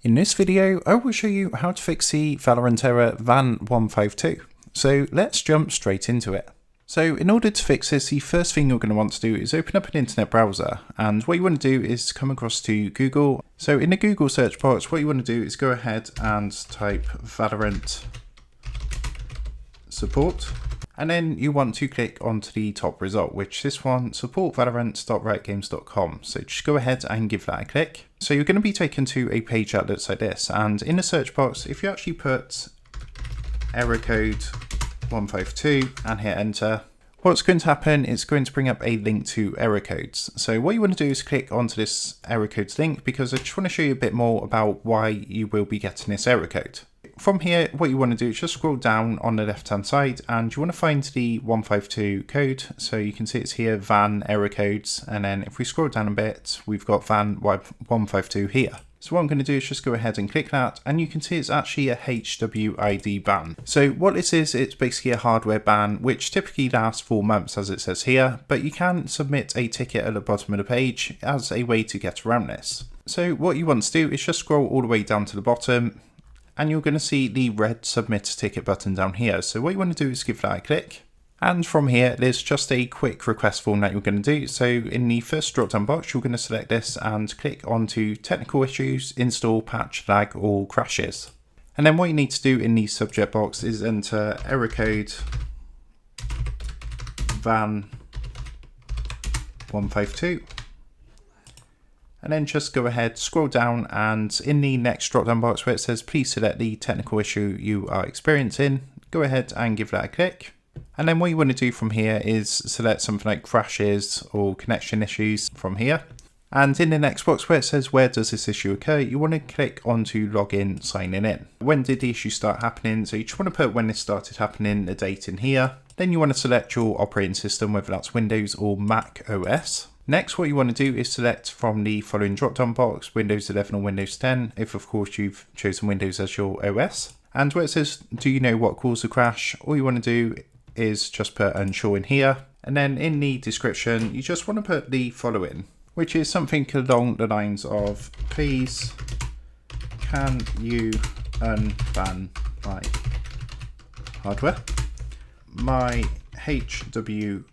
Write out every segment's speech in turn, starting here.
In this video, I will show you how to fix the Valorant error VAN152. So let's jump straight into it. So in order to fix this, the first thing you're going to want to do is open up an internet browser, and what you want to do is come across to Google. So in the Google search box, what you want to do is go ahead and type Valorant support. And then you want to click onto the top result, which this one, supportvalorant.riotgames.com. So just go ahead and give that a click. So you're going to be taken to a page that looks like this. And in the search box, if you actually put error code 152 and hit enter, what's going to happen is going to bring up a link to error codes. So what you want to do is click onto this error codes link, because I just want to show you a bit more about why you will be getting this error code. From here, what you want to do is just scroll down on the left hand side, and you want to find the 152 code. So you can see it's here, VAN error codes, and then if we scroll down a bit, we've got VAN 152 here. So what I'm going to do is just go ahead and click that, and you can see it's actually a HWID ban. So what this is, it's basically a hardware ban, which typically lasts 4 months as it says here, but you can submit a ticket at the bottom of the page as a way to get around this. So what you want to do is just scroll all the way down to the bottom, and you're going to see the red submit ticket button down here. So what you want to do is give that a click. And from here, there's just a quick request form that you're going to do. So in the first drop down box, you're going to select this and click onto technical issues, install, patch, lag, or crashes. And then what you need to do in the subject box is enter error code VAN152. And then just go ahead, scroll down, and in the next drop down box where it says please select the technical issue you are experiencing, go ahead and give that a click. And then what you want to do from here is select something like crashes or connection issues from here. And in the next box where it says where does this issue occur, you want to click onto login, signing in. When did the issue start happening? So you just want to put when this started happening, the date in here. Then you want to select your operating system, whether that's Windows or Mac OS. Next, what you want to do is select from the following drop-down box, Windows 11 or Windows 10, if of course you've chosen Windows as your OS. And where it says, do you know what caused the crash? All you want to do is just put unsure in here. And then in the description, you just want to put the following, which is something along the lines of, please, can you unban my hardware? My HWID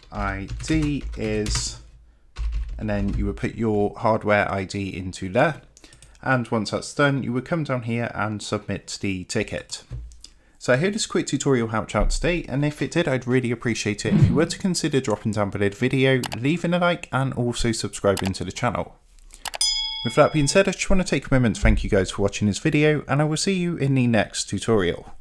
is... and then you would put your hardware ID into there. And once that's done, you would come down here and submit the ticket. So I hope this quick tutorial helped you out today, and if it did, I'd really appreciate it if you were to consider dropping down below the video, leaving a like, and also subscribing to the channel. With that being said, I just want to take a moment to thank you guys for watching this video, and I will see you in the next tutorial.